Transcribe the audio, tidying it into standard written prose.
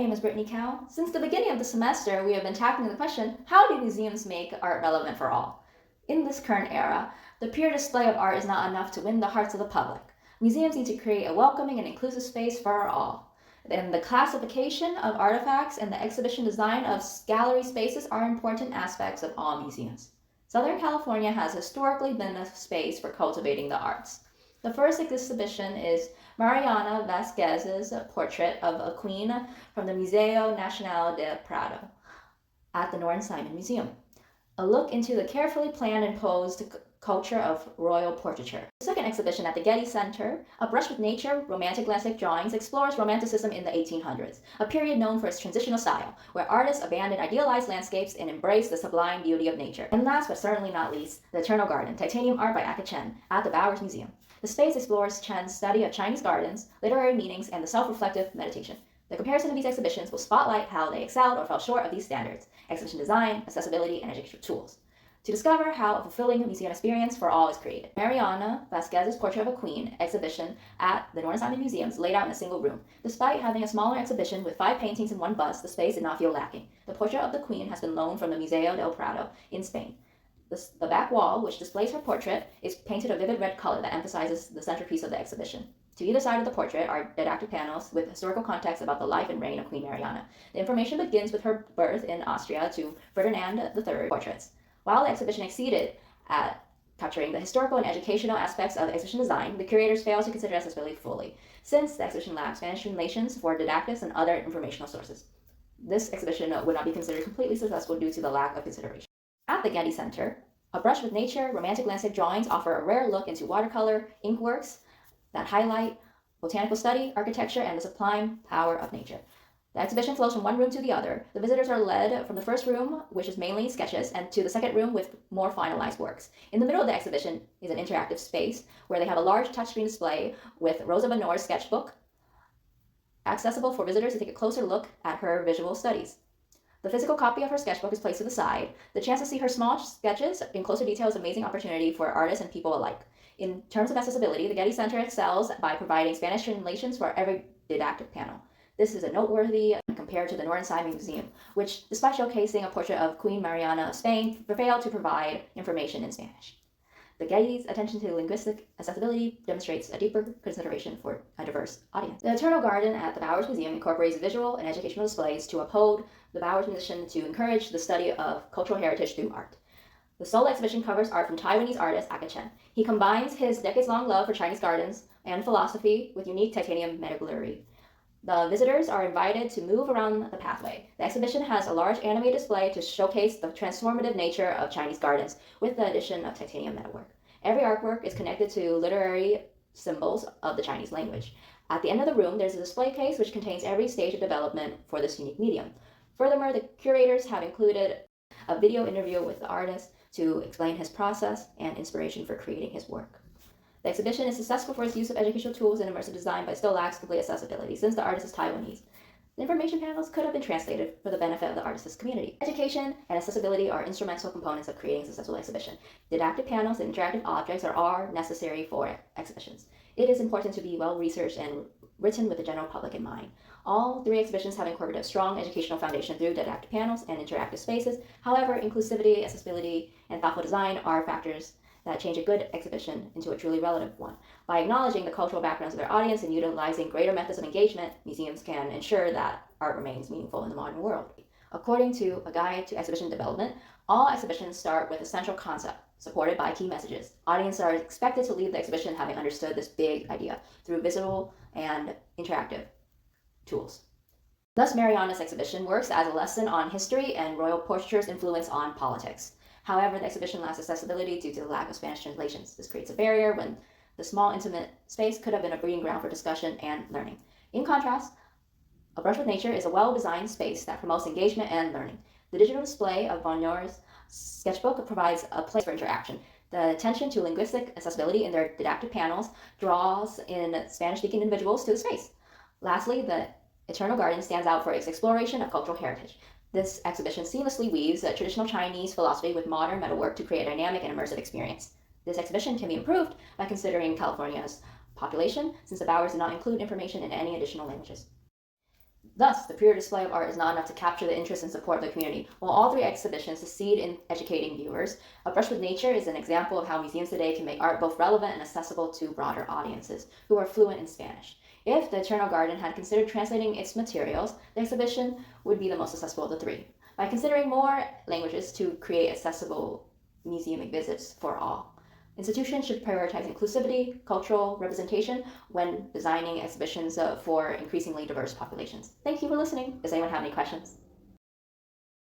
My name is Brittany Cow. Since the beginning of the semester, we have been tackling the question, how do museums make art relevant for all? In this current era, the pure display of art is not enough to win the hearts of the public. Museums need to create a welcoming and inclusive space for all. And the classification of artifacts and the exhibition design of gallery spaces are important aspects of all museums. Southern California has historically been a space for cultivating the arts. The first exhibition is Mariana Vázquez's portrait of a queen from the Museo Nacional del Prado at the Norton Simon Museum. A look into the carefully planned and posed culture of royal portraiture. The second exhibition at the Getty Center, A Brush with Nature, Romantic Landscape Drawings, explores Romanticism in the 1800s, a period known for its transitional style, where artists abandon idealized landscapes and embrace the sublime beauty of nature. And last but certainly not least, The Eternal Garden, Titanium Art by Aka Chen, at the Bowers Museum. The space explores Chen's study of Chinese gardens, literary meanings, and the self-reflective meditation. The comparison of these exhibitions will spotlight how they excelled or fell short of these standards: exhibition design, accessibility, and educational tools. To discover how a fulfilling museum experience for all is created. Mariana Vázquez's Portrait of a Queen exhibition at the Norton Simon Museum is laid out in a single room. Despite having a smaller exhibition with 5 paintings and 1 bust, the space did not feel lacking. The portrait of the Queen has been loaned from the Museo del Prado in Spain. The back wall, which displays her portrait, is painted a vivid red color that emphasizes the centerpiece of the exhibition. To either side of the portrait are didactic panels with historical context about the life and reign of Queen Mariana. The information begins with her birth in Austria to Ferdinand III portraits. While the exhibition exceeded at capturing the historical and educational aspects of exhibition design, the curators failed to consider accessibility fully, since the exhibition lacked Spanish translations for didactics and other informational sources. This exhibition would not be considered completely successful due to the lack of consideration. At the Getty Center, A Brush with Nature, Romantic Landscape Drawings offer a rare look into watercolor inkworks that highlight botanical study, architecture, and the sublime power of nature. The exhibition flows from one room to the other. The visitors are led from the first room, which is mainly sketches, and to the second room with more finalized works. In the middle of the exhibition is an interactive space where they have a large touchscreen display with Rosa Bonheur's sketchbook, accessible for visitors to take a closer look at her visual studies. The physical copy of her sketchbook is placed to the side. The chance to see her small sketches in closer detail is an amazing opportunity for artists and people alike. In terms of accessibility, the Getty Center excels by providing Spanish translations for every didactic panel. This is a noteworthy compared to the Norton Simon Museum, which, despite showcasing a portrait of Queen Mariana of Spain, failed to provide information in Spanish. The Getty's attention to linguistic accessibility demonstrates a deeper consideration for a diverse audience. The Eternal Garden at the Bowers Museum incorporates visual and educational displays to uphold the Bowers mission to encourage the study of cultural heritage through art. The sole exhibition covers art from Taiwanese artist Aka Chen. He combines his decades-long love for Chinese gardens and philosophy with unique titanium metallurgy. The visitors are invited to move around the pathway. The exhibition has a large animated display to showcase the transformative nature of Chinese gardens with the addition of titanium metalwork. Every artwork is connected to literary symbols of the Chinese language. At the end of the room, there's a display case which contains every stage of development for this unique medium. Furthermore, the curators have included a video interview with the artist to explain his process and inspiration for creating his work. The exhibition is successful for its use of educational tools and immersive design, but still lacks complete accessibility since the artist is Taiwanese. The information panels could have been translated for the benefit of the artist's community. Education and accessibility are instrumental components of creating a successful exhibition. Didactic panels and interactive objects are necessary for exhibitions. It is important to be well-researched and written with the general public in mind. All 3 exhibitions have incorporated a strong educational foundation through didactic panels and interactive spaces. However, inclusivity, accessibility, and thoughtful design are factors that change a good exhibition into a truly relevant one. By acknowledging the cultural backgrounds of their audience and utilizing greater methods of engagement, museums can ensure that art remains meaningful in the modern world. According to A Guide to Exhibition Development, all exhibitions start with a central concept, supported by key messages. Audiences are expected to leave the exhibition having understood this big idea through visual and interactive tools. Thus, Mariana's exhibition works as a lesson on history and royal portraiture's influence on politics. However, the exhibition lacks accessibility due to the lack of Spanish translations. This creates a barrier when the small, intimate space could have been a breeding ground for discussion and learning. In contrast, A Brush with Nature is a well-designed space that promotes engagement and learning. The digital display of Bonheur's sketchbook provides a place for interaction. The attention to linguistic accessibility in their didactic panels draws in Spanish-speaking individuals to the space. Lastly, the Eternal Garden stands out for its exploration of cultural heritage. This exhibition seamlessly weaves traditional Chinese philosophy with modern metalwork to create a dynamic and immersive experience. This exhibition can be improved by considering California's population, since the Bowers did not include information in any additional languages. Thus, the pure display of art is not enough to capture the interest and support of the community. While all three exhibitions succeed in educating viewers, A Brush with Nature is an example of how museums today can make art both relevant and accessible to broader audiences who are fluent in Spanish. If the Eternal Garden had considered translating its materials, the exhibition would be the most accessible of the three. By considering more languages to create accessible museum visits for all, institutions should prioritize inclusivity, cultural representation when designing exhibitions for increasingly diverse populations. Thank you for listening. Does anyone have any questions?